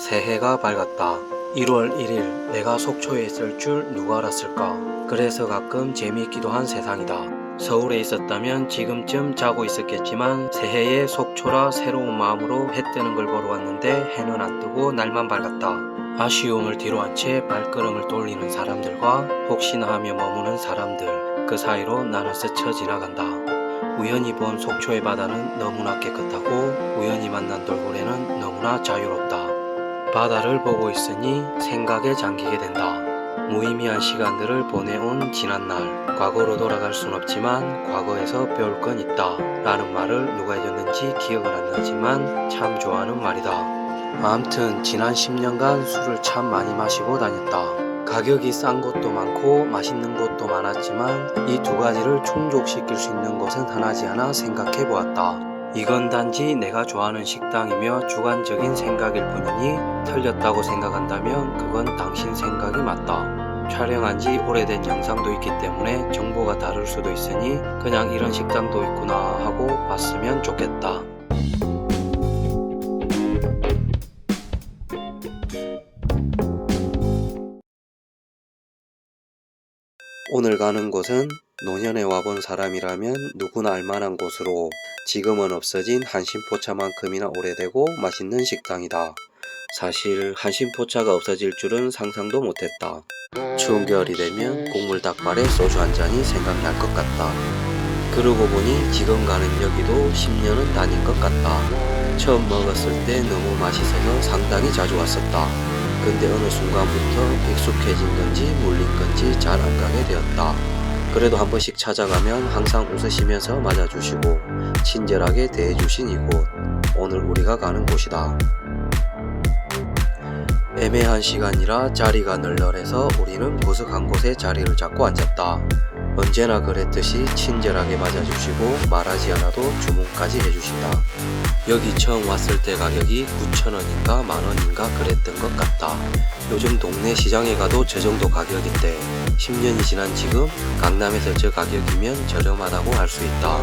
새해가 밝았다. 1월 1일 내가 속초에 있을 줄 누가 알았을까. 그래서 가끔 재미있기도 한 세상이다. 서울에 있었다면 지금쯤 자고 있었겠지만 새해에 속초라 새로운 마음으로 해 뜨는 걸 보러 왔는데 해는 안 뜨고 날만 밝았다. 아쉬움을 뒤로한 채 발걸음을 돌리는 사람들과 혹시나 하며 머무는 사람들, 그 사이로 나는 스쳐 지나간다. 우연히 본 속초의 바다는 너무나 깨끗하고 우연히 만난 돌고래는 너무나 자유롭다. 바다를 보고 있으니 생각에 잠기게 된다. 무의미한 시간들을 보내온 지난날, 과거로 돌아갈 순 없지만 과거에서 배울 건 있다 라는 말을 누가 해줬는지 기억은 안 나지만 참 좋아하는 말이다. 아무튼 지난 10년간 술을 참 많이 마시고 다녔다. 가격이 싼 곳도 많고 맛있는 곳도 많았지만 이 두 가지를 충족시킬 수 있는 곳은 하나지 않아 생각해 보았다. 이건 단지 내가 좋아하는 식당이며 주관적인 생각일 뿐이니 틀렸다고 생각한다면 그건 당신 생각이 맞다. 촬영한 지 오래된 영상도 있기 때문에 정보가 다를 수도 있으니 그냥 이런 식당도 있구나 하고 봤으면 좋겠다. 오늘 가는 곳은 노년에 와본 사람이라면 누구나 알만한 곳으로 지금은 없어진 한신포차만큼이나 오래되고 맛있는 식당이다. 사실 한신포차가 없어질 줄은 상상도 못했다. 추운 겨울이 되면 국물 닭발에 소주 한 잔이 생각날 것 같다. 그러고 보니 지금 가는 여기도 10년은 다닌 것 같다. 처음 먹었을 때 너무 맛있어서 상당히 자주 왔었다. 근데 어느 순간부터 익숙해진 건지 물린 건지 잘 안 가게 되었다. 그래도 한 번씩 찾아가면 항상 웃으시면서 맞아주시고 친절하게 대해주신 이곳, 오늘 우리가 가는 곳이다. 애매한 시간이라 자리가 널널해서 우리는 버석 한 곳에 자리를 잡고 앉았다. 언제나 그랬듯이 친절하게 맞아주시고 말하지 않아도 주문까지 해주신다. 여기 처음 왔을 때 가격이 9,000원인가 만원인가 그랬던 것 같다. 요즘 동네 시장에 가도 저 정도 가격인데 10년이 지난 지금 강남에서 저 가격이면 저렴하다고 할 수 있다.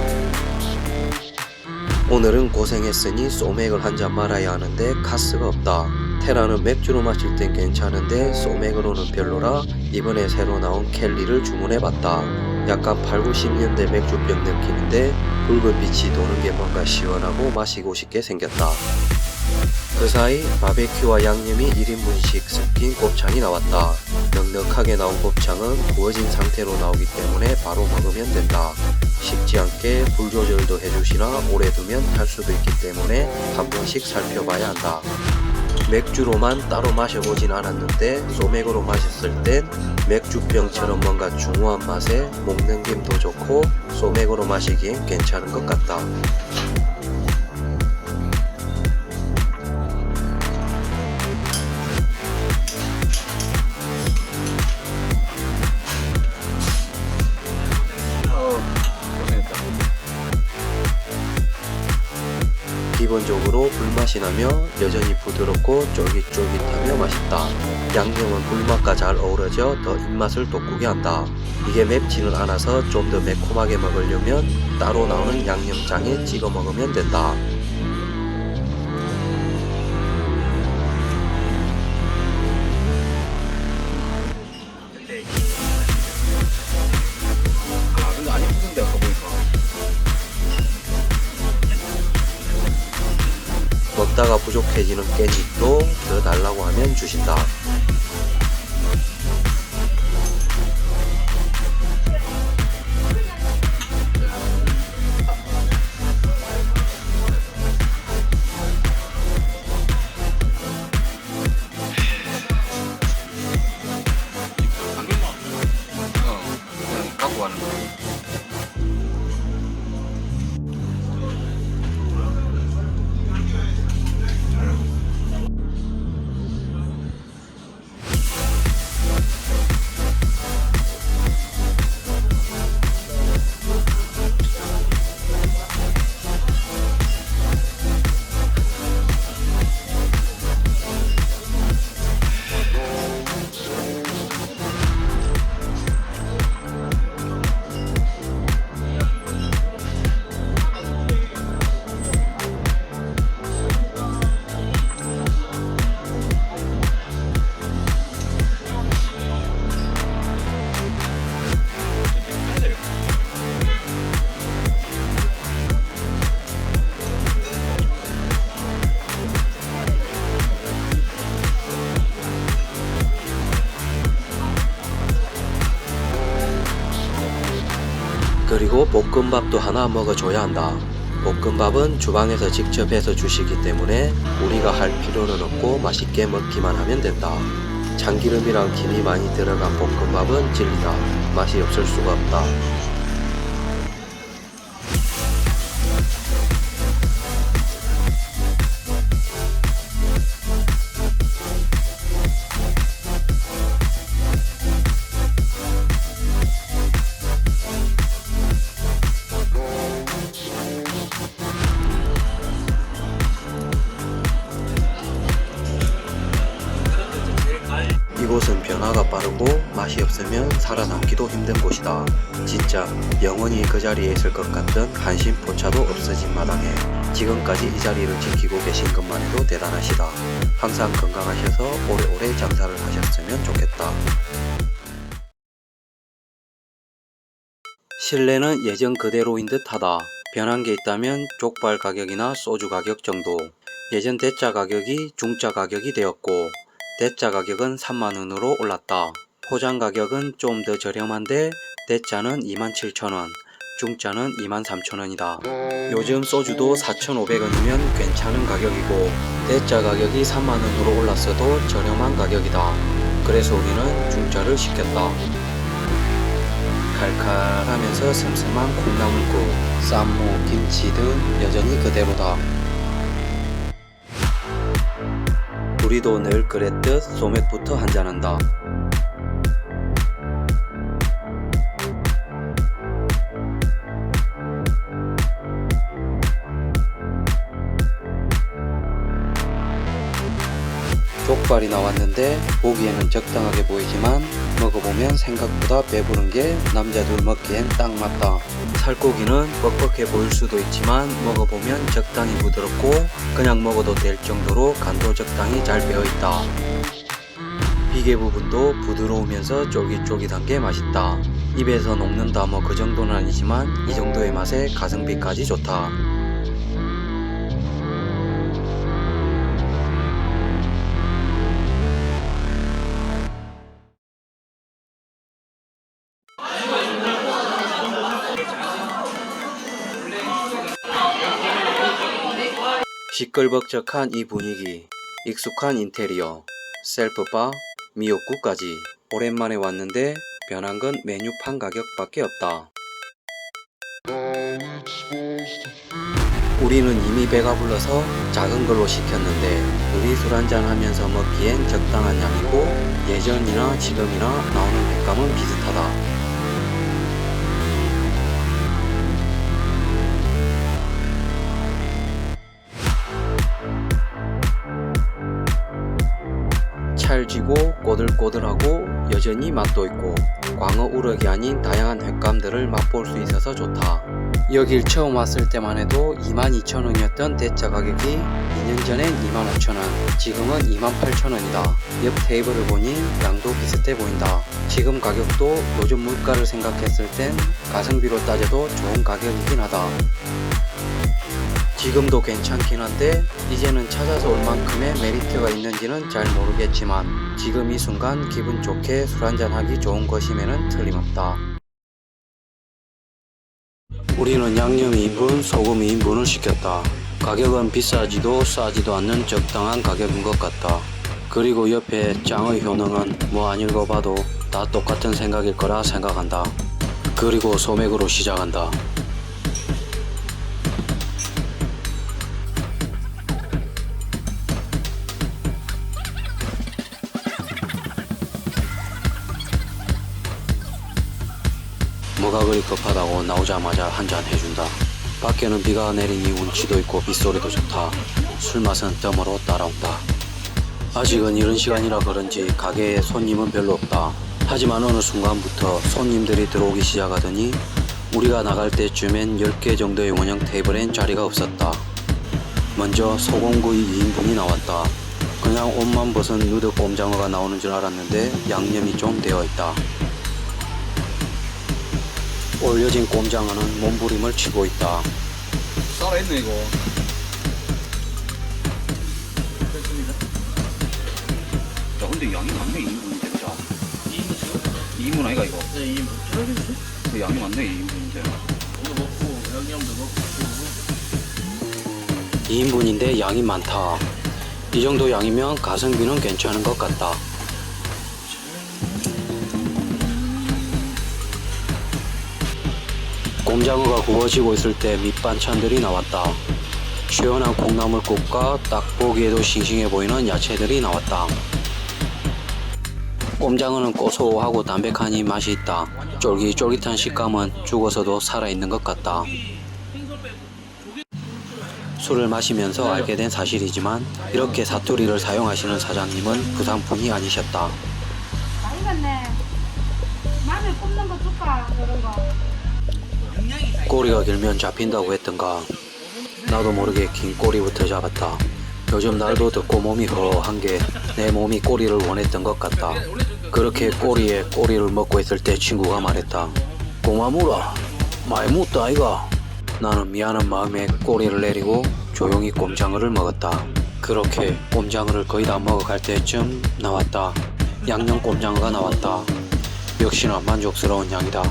오늘은 고생했으니 소맥을 한 잔 말아야 하는데 카스가 없다. 테라는 맥주로 마실 땐 괜찮은데 소맥으로는 별로라 이번에 새로 나온 켈리를 주문해봤다. 약간 8, 90년대 맥주병 느낌인데 붉은 빛이 도는 게 뭔가 시원하고 마시고 싶게 생겼다. 그 사이 바베큐와 양념이 1인분씩 섞인 곱창이 나왔다. 넉넉하게 나온 곱창은 구워진 상태로 나오기 때문에 바로 먹으면 된다. 식지 않게 불 조절도 해주시나 오래 두면 탈 수도 있기 때문에 한 번씩 살펴봐야 한다. 맥주로만 따로 마셔보진 않았는데 소맥으로 마셨을 땐 맥주병처럼 뭔가 중후한 맛에 목넘김도 좋고 소맥으로 마시기엔 괜찮은 것 같다. 기본적으로 불맛이 나며 여전히 부드럽고 쫄깃쫄깃하며 맛있다. 양념은 불맛과 잘 어우러져 더 입맛을 돋구게 한다. 이게 맵지는 않아서 좀 더 매콤하게 먹으려면 따로 나오는 양념장에 찍어 먹으면 된다. 근데 안 예쁘던데 아까 보니까. 먹다가 부족해지는 깻잎도 더 달라고 하면 주신다. 그냥 갖고 가는 거. 그리고 볶음밥도 하나 먹어줘야 한다. 볶음밥은 주방에서 직접 해서 주시기 때문에 우리가 할 필요는 없고 맛있게 먹기만 하면 된다. 참기름이랑 김이 많이 들어간 볶음밥은 진리다. 맛이 없을 수가 없다. 이곳은 변화가 빠르고 맛이 없으면 살아남기도 힘든 곳이다. 진짜 영원히 그 자리에 있을 것 같던 한심포차도 없어진 마당에 지금까지 이 자리를 지키고 계신 것만 해도 대단하시다. 항상 건강하셔서 오래오래 장사를 하셨으면 좋겠다. 실내는 예전 그대로인 듯하다. 변한 게 있다면 족발 가격이나 소주 가격 정도. 예전 대짜 가격이 중짜 가격이 되었고 대짜 가격은 3만원으로 올랐다. 포장 가격은 좀 더 저렴한데 대짜는 27,000원, 중짜는 23,000원이다. 요즘 소주도 4,500원이면 괜찮은 가격이고 대짜 가격이 3만원으로 올랐어도 저렴한 가격이다. 그래서 우리는 중짜를 시켰다. 칼칼하면서 슴슴한 콩나물국, 쌈무, 김치 등 여전히 그대로다. 우리도 늘 그랬듯 소맥부터 한잔한다. 족발이 나왔는데 보기에는 적당하게 보이지만 먹어보면 생각보다 배부른 게 남자들 먹기엔 딱 맞다. 살코기는 뻑뻑해 보일 수도 있지만 먹어보면 적당히 부드럽고 그냥 먹어도 될 정도로 간도 적당히 잘 배어있다. 비계 부분도 부드러우면서 쫄깃쫄깃한 게 맛있다. 입에서 녹는다 뭐 그 정도는 아니지만 이 정도의 맛에 가성비까지 좋다. 시끌벅적한 이 분위기, 익숙한 인테리어, 셀프바, 미역국까지 오랜만에 왔는데 변한 건 메뉴판 가격밖에 없다. 우리는 이미 배가 불러서 작은 걸로 시켰는데 우리 술 한잔 하면서 먹기엔 적당한 양이고 예전이나 지금이나 나오는 횟감은 비슷하다. 찰지고 꼬들꼬들하고 여전히 맛도 있고 광어 우럭이 아닌 다양한 횟감들을 맛볼 수 있어서 좋다. 여길 처음 왔을 때만 해도 22,000원이었던 대짜 가격이 2년 전엔 25,000원, 지금은 28,000원이다. 옆 테이블을 보니 양도 비슷해 보인다. 지금 가격도 요즘 물가를 생각했을 땐 가성비로 따져도 좋은 가격이긴 하다. 지금도 괜찮긴 한데 이제는 찾아서 올 만큼의 메리트가 있는지는 잘 모르겠지만 지금 이 순간 기분 좋게 술 한잔 하기 좋은 것임에는 틀림없다. 우리는 양념 2인분, 소금 2인분을 시켰다. 가격은 비싸지도 싸지도 않는 적당한 가격인 것 같다. 그리고 옆에 짱의 효능은 뭐 안 읽어봐도 다 똑같은 생각일 거라 생각한다. 그리고 소맥으로 시작한다. 뭐가 그리 급하다고 나오자마자 한잔 해준다. 밖에는 비가 내리니 운치도 있고 빗소리도 좋다. 술맛은 덤으로 따라온다. 아직은 이른 시간이라 그런지 가게에 손님은 별로 없다. 하지만 어느 순간부터 손님들이 들어오기 시작하더니 우리가 나갈 때쯤엔 10개 정도의 원형 테이블엔 자리가 없었다. 먼저 소금구이 2인분이 나왔다. 그냥 옷만 벗은 누드 꼼장어가 나오는 줄 알았는데 양념이 좀 되어 있다. 올려진 꼼장어는 몸부림을 치고 있다. 살아있네 이거. 야 근데 양이 많네. 2인분이 진짜. 2인분 아이가 이거? 네, 이 뭐, 그래도 양이 많네 2인분인데. 2인분인데 양이 많다. 이 정도 양이면 가성비는 괜찮은 것 같다. 꼼장어가 구워지고 있을 때 밑반찬들이 나왔다. 시원한 콩나물국과 딱 보기에도 싱싱해 보이는 야채들이 나왔다. 꼼장어는 고소하고 담백하니 맛이 있다. 쫄깃쫄깃한 식감은 죽어서도 살아있는 것 같다. 술을 마시면서 알게 된 사실이지만 이렇게 사투리를 사용하시는 사장님은 부산분이 아니셨다. 많이 갔네. 마늘 굽는 거 줄까? 이런 거. 꼬리가 길면 잡힌다고 했던가. 나도 모르게 긴 꼬리부터 잡았다. 요즘 날도 덥고 몸이 허한 게 내 몸이 꼬리를 원했던 것 같다. 그렇게 꼬리에 꼬리를 먹고 있을 때 친구가 말했다. 고마무라 많이 묻다 아이가. 나는 미안한 마음에 꼬리를 내리고 조용히 꼼장어를 먹었다. 그렇게 꼼장어를 거의 다 먹어갈 때쯤 나왔다. 양념 꼼장어가 나왔다. 역시나 만족스러운 양이다.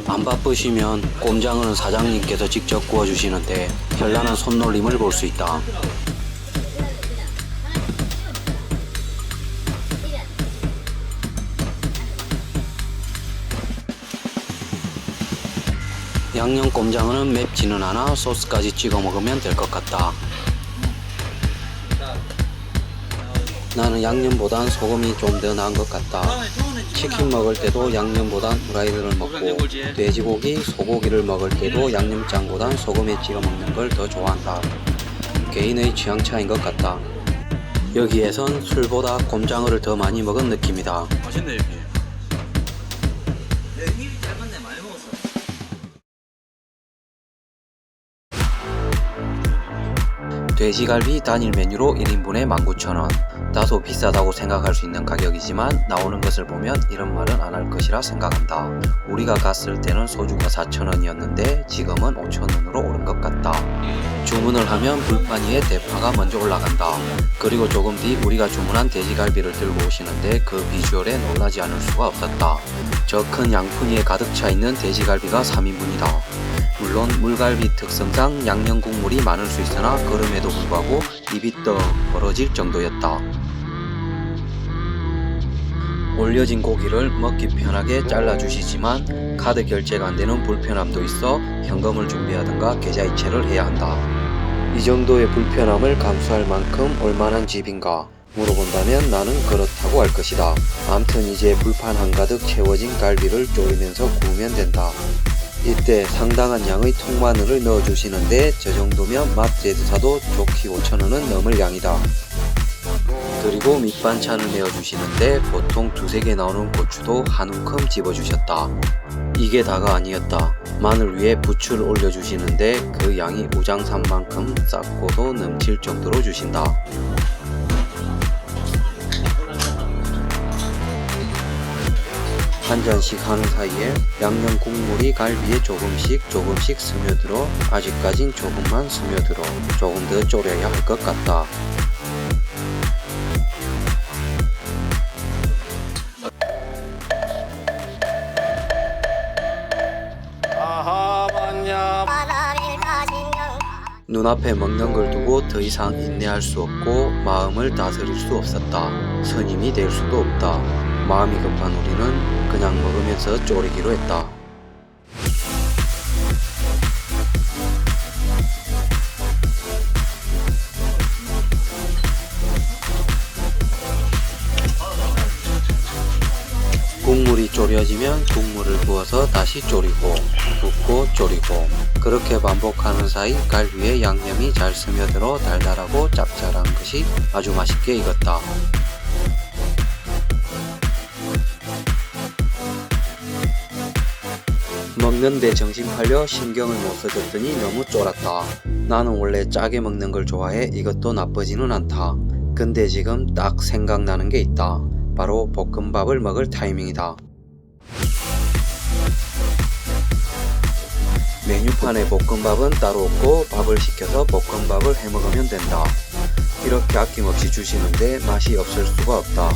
안 바쁘시면 꼼장어는 사장님께서 직접 구워주시는데 현란한 손놀림을 볼 수 있다. 양념 꼼장어는 맵지는 않아 소스까지 찍어 먹으면 될 것 같다. 나는 양념보단 소금이 좀 더 나은 것 같다. 치킨 먹을 때도 양념보단 후라이드를 먹고 돼지고기, 소고기를 먹을 때도 양념장보단 소금에 찍어 먹는 걸 더 좋아한다. 개인의 취향 차이인 것 같다. 여기에선 술보다 꼼장어를 더 많이 먹은 느낌이다. 맛있네 여기. 돼지갈비 단일 메뉴로 1인분에 19,000원. 다소 비싸다고 생각할 수 있는 가격이지만 나오는 것을 보면 이런 말은 안 할 것이라 생각한다. 우리가 갔을 때는 소주가 4,000원이었는데 지금은 5,000원으로 오른 것 같다. 주문을 하면 불판 위에 대파가 먼저 올라간다. 그리고 조금 뒤 우리가 주문한 돼지갈비를 들고 오시는데 그 비주얼에 놀라지 않을 수가 없었다. 저 큰 양푼위에 가득 차 있는 돼지갈비가 3인분이다. 물론 물갈비 특성상 양념 국물이 많을 수 있으나 그럼에도 불구하고 입이 떡 벌어질 정도였다. 올려진 고기를 먹기 편하게 잘라주시지만 카드 결제가 안되는 불편함도 있어 현금을 준비하든가 계좌이체를 해야 한다. 이 정도의 불편함을 감수할 만큼 얼마나 집인가 물어본다면 나는 그렇다고 할 것이다. 암튼 이제 불판 한가득 채워진 갈비를 졸이면서 구우면 된다. 이때 상당한 양의 통마늘을 넣어주시는데 저 정도면 맛제드사도 좋기 5,000원은 넘을 양이다. 그리고 밑반찬을 내어주시는데 보통 2-3개 나오는 고추도 한 움큼 집어주셨다. 이게 다가 아니었다. 마늘 위에 부추를 올려주시는데 그 양이 우장산만큼 쌓고도 넘칠 정도로 주신다. 한 잔씩 하는 사이에 양념 국물이 갈비에 조금씩 스며들어 아직까진 조금만 스며들어 조금 더 졸여야 할 것 같다. 눈앞에 먹는 걸 두고 더 이상 인내할 수 없고 마음을 다스릴 수 없었다. 스님이 될 수도 없다. 마음이 급한 우리는 그냥 먹으면서 졸이기로 했다. 국물이 졸여지면 국물을 부어서 다시 졸이고 붓고 졸이고 그렇게 반복하는 사이 갈비에 양념이 잘 스며들어 달달하고 짭짤한 것이 아주 맛있게 익었다. 먹는데 정신 팔려 신경을 못 써줬더니 너무 쫄았다. 나는 원래 짜게 먹는 걸 좋아해 이것도 나쁘지는 않다. 근데 지금 딱 생각나는 게 있다. 바로 볶음밥을 먹을 타이밍이다. 메뉴판에 볶음밥은 따로 없고 밥을 시켜서 볶음밥을 해 먹으면 된다. 이렇게 아낌없이 주시는데 맛이 없을 수가 없다.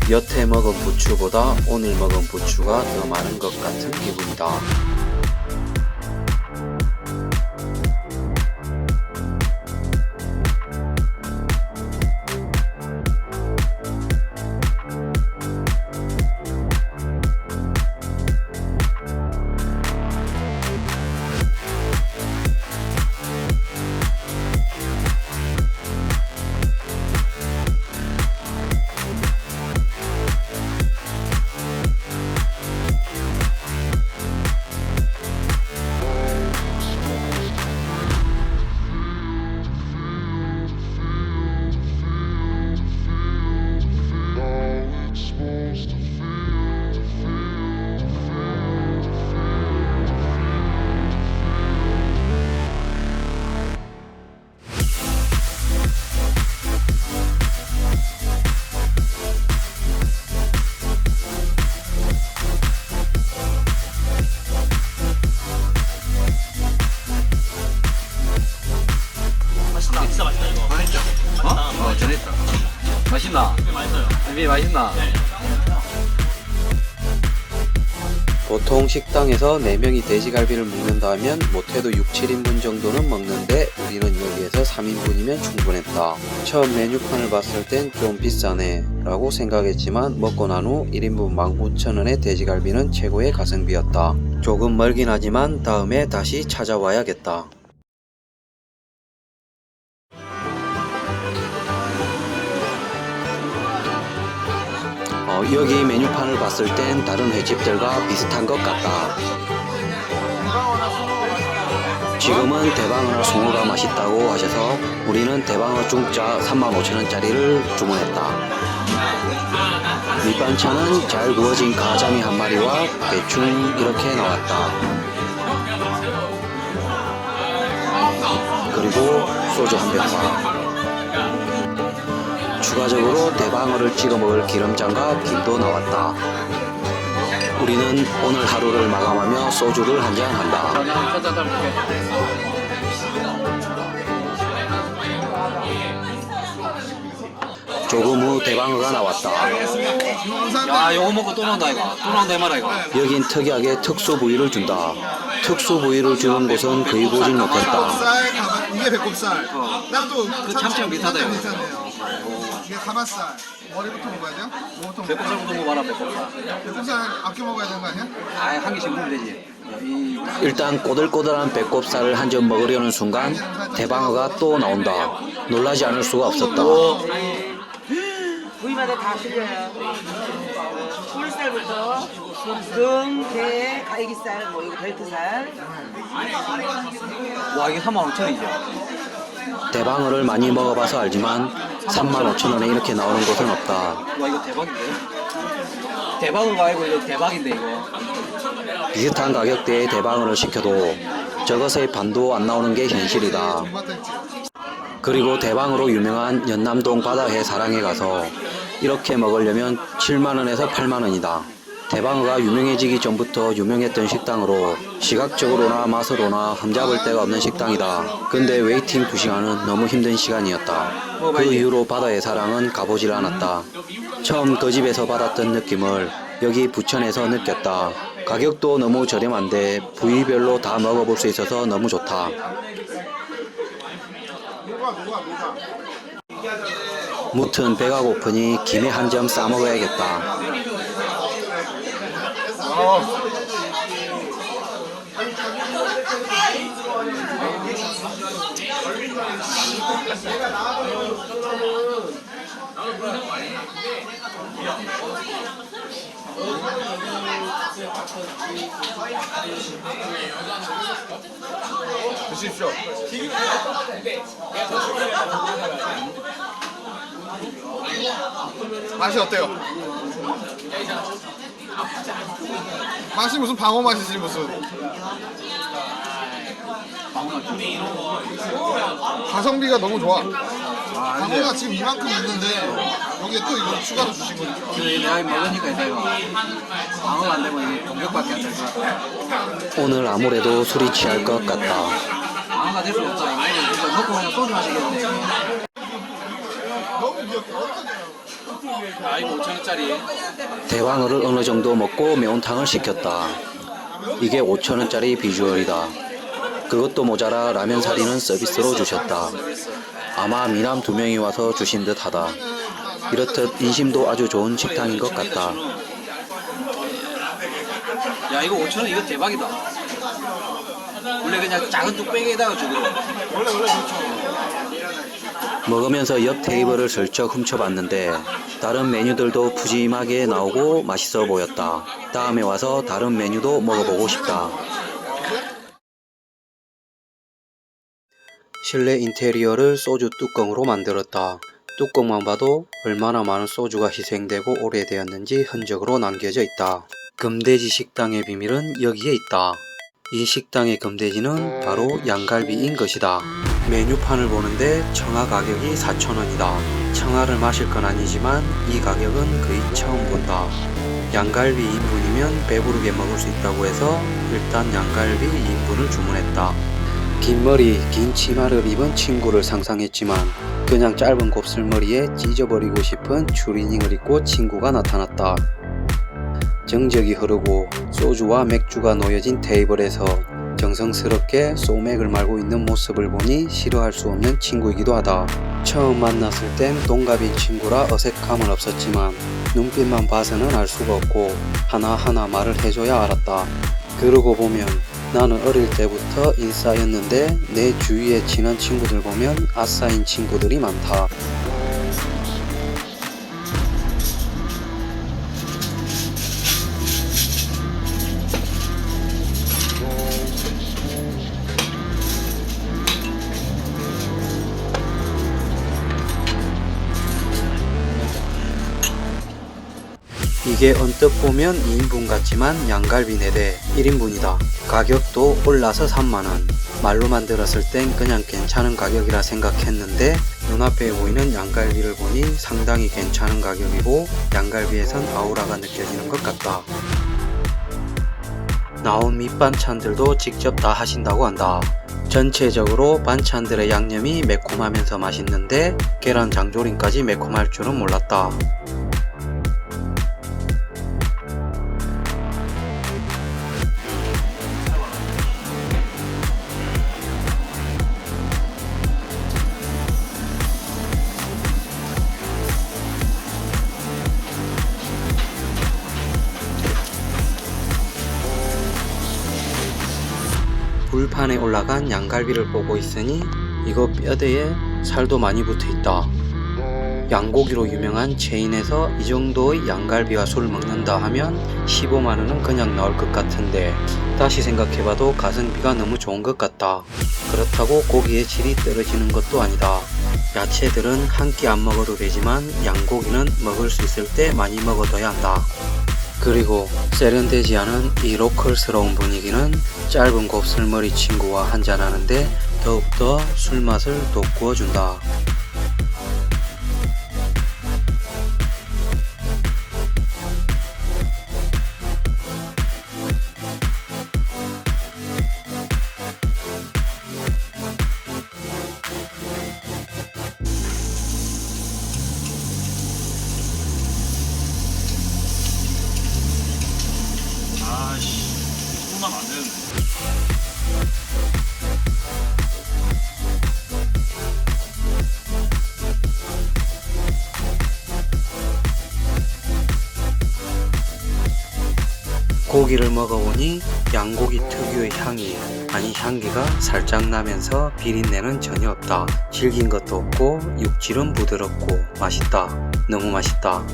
여태 먹은 부추보다 오늘 먹은 부추가 더 많은 것 같은 기분이다. 진짜 맛있다 이거. 맛있죠? 어? 잘했다. 맛있나? 맛있어요. 이게 맛있나? 보통 식당에서 4명이 돼지갈비를 먹는다 하면 못해도 6, 7인분 정도는 먹는데 우리는 여기에서 3인분이면 충분했다. 처음 메뉴판을 봤을 땐 좀 비싸네 라고 생각했지만 먹고 난 후 1인분 19,000원의 돼지갈비는 최고의 가성비였다. 조금 멀긴 하지만 다음에 다시 찾아와야겠다. 여기 메뉴판을 봤을 땐 다른 횟집들과 비슷한 것 같다. 지금은 대방어나 숭어가 맛있다고 하셔서 우리는 대방어 중짜 35,000원짜리를 주문했다. 밑반찬은 잘 구워진 가자미 한 마리와 대충 이렇게 나왔다. 그리고 소주 한 병과 추가적으로 대방어를 찍어 먹을 기름장과 김도 나왔다. 우리는 오늘 하루를 마감하며 소주를 한잔 한다. 조금 후 대방어가 나왔다. 야, 요거 먹고 또 나온다 이거. 또 나온다 이 말아 이거. 여긴 특이하게 특수 부위를 준다. 특수 부위를 주는 곳은 거의 보진 못했다. 이게 배꼽살. 또 그 참치랑 비슷하다 이거. 비슷하네요. 이게 가마살. 머리부터 먹어야 돼요? 뭐부터 먹어야 돼요? 배꼽살부터 먹어라 배꼽살. 배꼽살 아껴 먹어야 되는 거 아니야? 아예 한 개씩 먹으면 되지. 이 일단 꼬들꼬들한 배꼽살을 한 점 먹으려는 순간 대방어가 또 나온다. 놀라지 않을 수가 없었다. 부위마다 다 틀려요. 꿀살부터 등, 게, 갈기살, 뭐 이거 벨트살. 와 이게 35,000원이죠. 대방어를 많이 먹어봐서 알지만 35,000원에 이렇게 나오는 곳은 없다. 와 이거 대박인데. 대박은 아니고 이거 대박인데 이거. 비슷한 가격대의 대방어를 시켜도 저것의 반도 안 나오는 게 현실이다. 그리고 대방어로 유명한 연남동 바다해 사랑에 가서 이렇게 먹으려면 7만원에서 8만원이다. 대방어가 유명해지기 전부터 유명했던 식당으로 시각적으로나 맛으로나 흠잡을 데가 없는 식당이다. 근데 웨이팅 2시간은 너무 힘든 시간이었다. 그 이후로 바다의 사랑은 가보질 않았다. 처음 그 집에서 받았던 느낌을 여기 부천에서 느꼈다. 가격도 너무 저렴한데 부위별로 다 먹어볼 수 있어서 너무 좋다. 무튼 배가 고프니 김에 한 점 싸먹어야겠다. 드십시오. 맛이 어때요? 맛이 무슨 방어 맛이지 무슨? 가성비가 너무 좋아. 방어가 지금 이만큼 있는데 여기에 또 이거 추가로 주신 거죠. 내가 먹으니까 이제 이거 방어가 안 되면 이게 공격밖에 안 될 것 같아. 오늘 아무래도 술이 취할 것 같다. 방어가 될 수 없어. 이거 먹고 그냥 소주 마시겠네. 너무 귀엽다. 어떡해요? 아 이거 5,000원짜리. 대방어를 어느 정도 먹고 매운탕을 시켰다. 이게 5,000원짜리 비주얼이다. 그것도 모자라 라면 사리는 서비스로 주셨다. 아마 미남 2명이 와서 주신 듯 하다. 이렇듯 인심도 아주 좋은 식당인 것 같다. 야 이거 5,000원 이거 대박이다. 원래 그냥 작은 뚝배기에다가 주고. 원래 좋죠. 먹으면서 옆 테이블을 슬쩍 훔쳐봤는데 다른 메뉴들도 푸짐하게 나오고 맛있어 보였다. 다음에 와서 다른 메뉴도 먹어보고 싶다. 실내 인테리어를 소주 뚜껑으로 만들었다. 뚜껑만 봐도 얼마나 많은 소주가 희생되고 오래되었는지 흔적으로 남겨져 있다. 금돼지 식당의 비밀은 여기에 있다. 이 식당의 금돼지는 바로 양갈비인 것이다. 메뉴판을 보는데 청아 가격이 4,000원이다. 청아를 마실 건 아니지만 이 가격은 거의 처음 본다. 양갈비 2인분이면 배부르게 먹을 수 있다고 해서 일단 양갈비 2인분을 주문했다. 긴 머리, 긴 치마를 입은 친구를 상상했지만 그냥 짧은 곱슬머리에 찢어버리고 싶은 추리닝을 입고 친구가 나타났다. 정적이 흐르고 소주와 맥주가 놓여진 테이블에서 정성스럽게 소맥을 말고 있는 모습을 보니 싫어할 수 없는 친구이기도 하다. 처음 만났을 땐 동갑인 친구라 어색함은 없었지만 눈빛만 봐서는 알 수가 없고 하나하나 말을 해줘야 알았다. 그러고 보면 나는 어릴 때부터 인싸였는데 내 주위에 친한 친구들 보면 아싸인 친구들이 많다. 이게 언뜻 보면 2인분 같지만 양갈비 4대 1인분이다. 가격도 올라서 3만원. 말로만 들었을 땐 그냥 괜찮은 가격이라 생각했는데 눈앞에 보이는 양갈비를 보니 상당히 괜찮은 가격이고 양갈비에선 아우라가 느껴지는 것 같다. 나온 밑반찬들도 직접 다 하신다고 한다. 전체적으로 반찬들의 양념이 매콤하면서 맛있는데 계란 장조림까지 매콤할 줄은 몰랐다. 불판에 올라간 양갈비를 보고 있으니 이거 뼈대에 살도 많이 붙어 있다. 양고기로 유명한 체인에서 이 정도의 양갈비와 술을 먹는다 하면 15만원은 그냥 나올 것 같은데 다시 생각해봐도 가성비가 너무 좋은 것 같다. 그렇다고 고기의 질이 떨어지는 것도 아니다. 야채들은 한 끼 안 먹어도 되지만 양고기는 먹을 수 있을 때 많이 먹어둬야 한다. 그리고 세련되지 않은 이 로컬스러운 분위기는 짧은 곱슬머리 친구와 한잔하는데 더욱더 술맛을 돋구어준다. 아씨, 손만 안 되는데. 고기를 먹어보니 양고기 특유의 향기가 살짝 나면서 비린내는 전혀 없다. 질긴 것도 없고 육질은 부드럽고 맛있다. 너무 맛있다.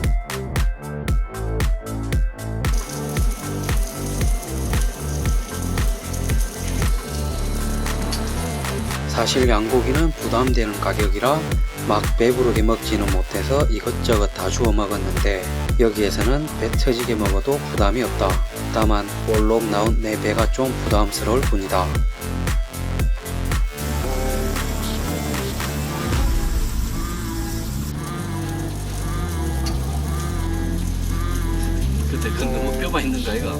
사실 양고기는 부담되는 가격이라 막 배부르게 먹지는 못해서 이것저것 다 주워 먹었는데 여기에서는 배 터지게 먹어도 부담이 없다. 다만 볼록 나온 내 배가 좀 부담스러울 뿐이다. 그때 그 너무 뼈가 있는 거 아이가?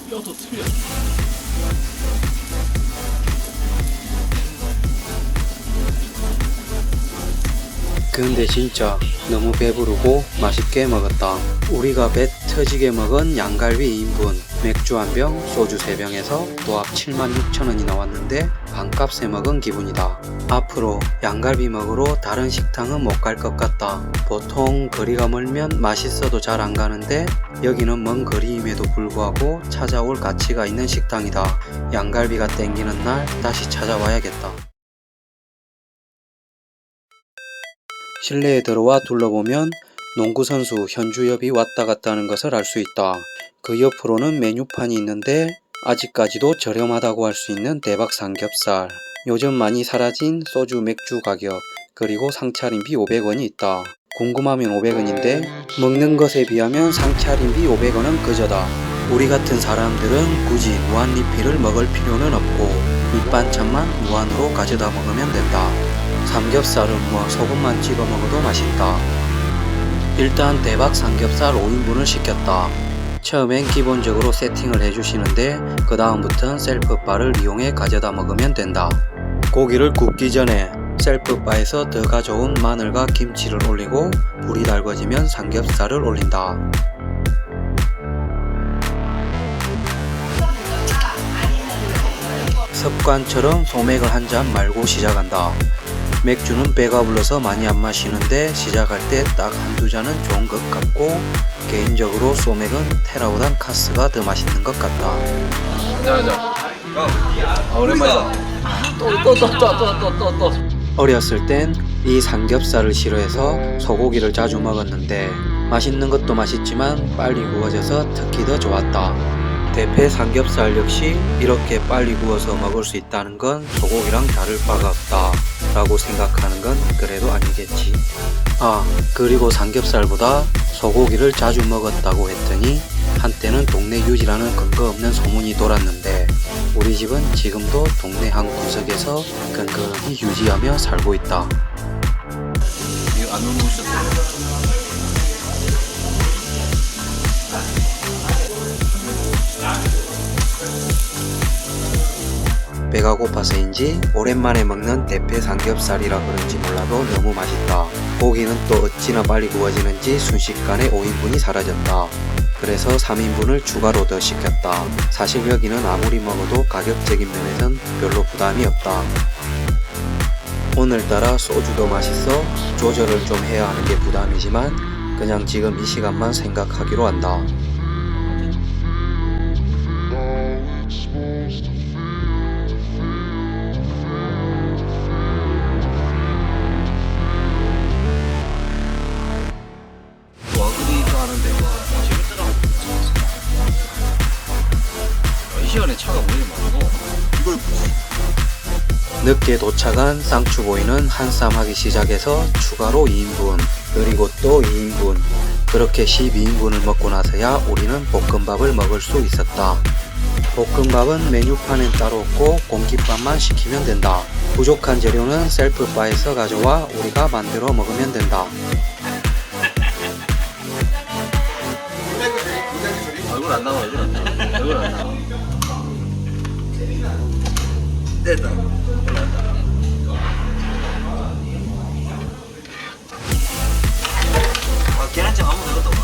뼈도 틀려. 근데 진짜 너무 배부르고 맛있게 먹었다. 우리가 배 터지게 먹은 양갈비 2인분, 맥주 1병, 소주 3병에서 도합 76,000원이 나왔는데 반값에 먹은 기분이다. 앞으로 양갈비 먹으러 다른 식당은 못 갈 것 같다. 보통 거리가 멀면 맛있어도 잘 안 가는데 여기는 먼 거리임에도 불구하고 찾아올 가치가 있는 식당이다. 양갈비가 땡기는 날 다시 찾아와야겠다. 실내에 들어와 둘러보면 농구선수 현주엽이 왔다 갔다 하는 것을 알 수 있다. 그 옆으로는 메뉴판이 있는데 아직까지도 저렴하다고 할 수 있는 대박 삼겹살, 요즘 많이 사라진 소주 맥주 가격, 그리고 상차림비 500원이 있다. 궁금하면 500원인데 먹는 것에 비하면 상차림비 500원은 그저다. 우리 같은 사람들은 굳이 무한 리필을 먹을 필요는 없고 밑반찬만 무한으로 가져다 먹으면 된다. 삼겹살은 뭐 소금만 찍어 먹어도 맛있다. 일단 대박 삼겹살 5인분을 시켰다. 처음엔 기본적으로 세팅을 해주시는데 그 다음부터는 셀프바를 이용해 가져다 먹으면 된다. 고기를 굽기 전에 셀프바에서 더 가져온 마늘과 김치를 올리고 불이 달궈지면 삼겹살을 올린다. 습관처럼 소맥을 한 잔 말고 시작한다. 맥주는 배가 불러서 많이 안 마시는데 시작할 때 딱 한두 잔은 좋은 것 같고 개인적으로 소맥은 테라우단 카스가 더 맛있는 것 같다. 자자. 오랜만이다. 또. 어렸을 땐 이 삼겹살을 싫어해서 소고기를 자주 먹었는데 맛있는 것도 맛있지만 빨리 구워져서 특히 더 좋았다. 대패 삼겹살 역시 이렇게 빨리 구워서 먹을 수 있다는 건 소고기랑 다를 바가 없다 라고 생각하는 건 그래도 아니겠지. 아, 그리고 삼겹살보다 소고기를 자주 먹었다고 했더니 한때는 동네 유지라는 근거 없는 소문이 돌았는데 우리 집은 지금도 동네 한 구석에서 근근히 유지하며 살고 있다. 이거 안 누르셨어요? 배가 고파서인지 오랜만에 먹는 대패 삼겹살이라 그런지 몰라도 너무 맛있다. 고기는 또 어찌나 빨리 구워지는지 순식간에 5인분이 사라졌다. 그래서 3인분을 추가로 더 시켰다. 사실 여기는 아무리 먹어도 가격적인 면에선 별로 부담이 없다. 오늘따라 소주도 맛있어 조절을 좀 해야 하는 게 부담이지만 그냥 지금 이 시간만 생각하기로 한다. 와그리도 하는데 재밌더라고. 이 시간에 차가 왜 이렇게 많고? 이걸 늦게 도착한 쌍추보이는 한쌈 하기 시작해서 추가로 2인분, 그리고 또 2인분, 그렇게 12인분을 먹고 나서야 우리는 볶음밥을 먹을 수 있었다. 볶음밥은 메뉴판엔 따로 없고 공깃밥만 시키면 된다. 부족한 재료는 셀프바에서 가져와 우리가 만들어 먹으면 된다. 얼굴 안 나와, 얼굴 안 나와. 얼굴 안 나와. 됐다. 아, 계란찜 아무도 넣었다 봐.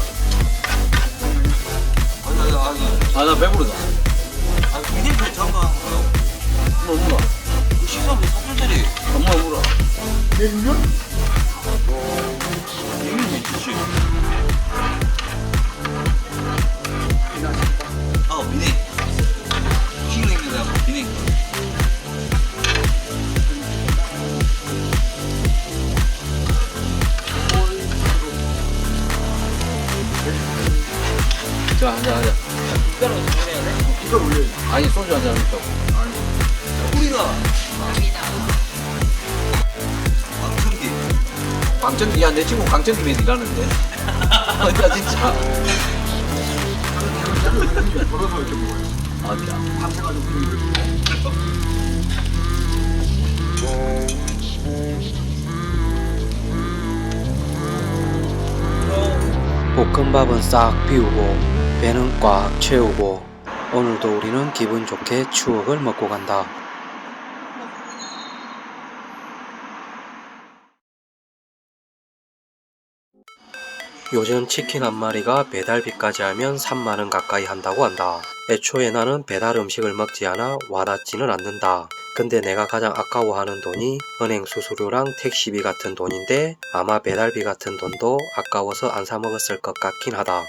아니. 나 배부르다. 아, 미니를 잠깐 엄마 물어. 식사하면 3분짜리 엄마 물어. 냉면 주시. 아, 미니. 킹냉면이다. 미니. 자, 한잔. 이걸 올려야지. 아니, 소주 한잔 있다고. 우리가 왕천기. 광천기, 야, 내 친구 광천기면 일하는데. 나 진짜. 걸어서 이렇게 먹어요. 아, 진짜. 볶음밥은 싹 비우고 배는 꽉 채우고 오늘도 우리는 기분 좋게 추억을 먹고 간다. 요즘 치킨 한 마리가 배달비까지 하면 3만원 가까이 한다고 한다. 애초에 나는 배달 음식을 먹지 않아 와닿지는 않는다. 근데 내가 가장 아까워하는 돈이 은행 수수료랑 택시비 같은 돈인데 아마 배달비 같은 돈도 아까워서 안 사 먹었을 것 같긴 하다.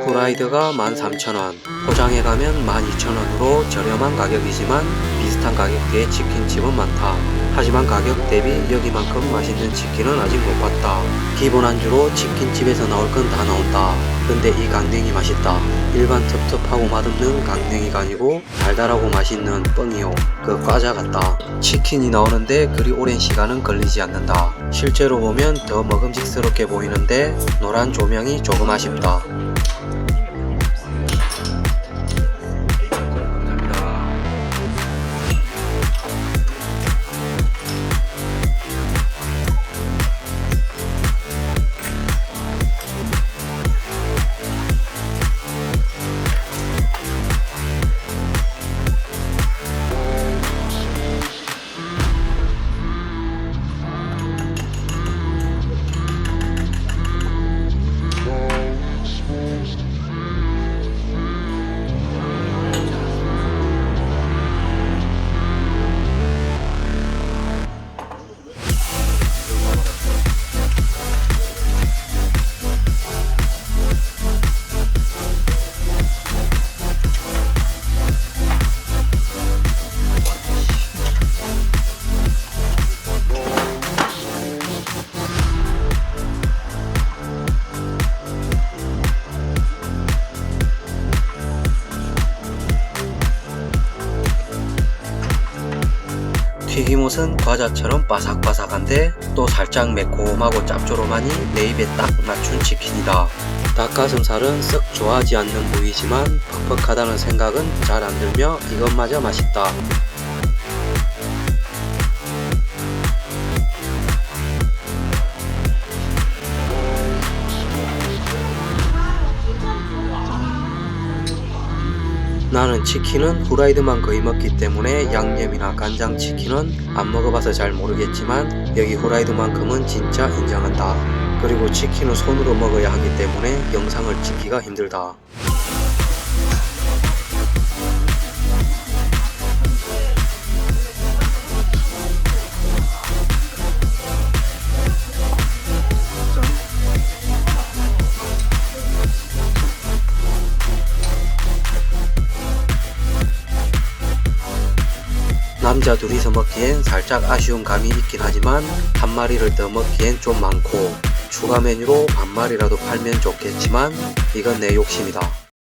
후라이드가 13,000원, 포장해 가면 12,000원으로 저렴한 가격이지만 비슷한 가격대의 치킨집은 많다. 하지만 가격 대비 여기만큼 맛있는 치킨은 아직 못 봤다. 기본 안주로 치킨집에서 나올 건 다 나온다. 근데 이 강냉이 맛있다. 일반 텁텁하고 맛없는 강냉이가 아니고 달달하고 맛있는 뻥이요. 그 과자 같다. 치킨이 나오는데 그리 오랜 시간은 걸리지 않는다. 실제로 보면 더 먹음직스럽게 보이는데 노란 조명이 조금 아쉽다. 튀김옷은 과자처럼 바삭바삭한데 또 살짝 매콤하고 짭조름하니 내 입에 딱 맞춘 치킨이다. 닭가슴살은 썩 좋아하지 않는 부위지만 퍽퍽하다는 생각은 잘 안 들며 이것마저 맛있다. 나는 치킨은 후라이드만 거의 먹기 때문에 양념이나 간장 치킨은 안 먹어봐서 잘 모르겠지만 여기 후라이드만큼은 진짜 인정한다. 그리고 치킨은 손으로 먹어야 하기 때문에 영상을 찍기가 힘들다. 남자 둘이서 먹기엔 살짝 아쉬운 감이 있긴 하지만 한 마리를 더 먹기엔 좀 많고 추가 메뉴로 반 마리라도 팔면 좋겠지만 이건 내 욕심이다.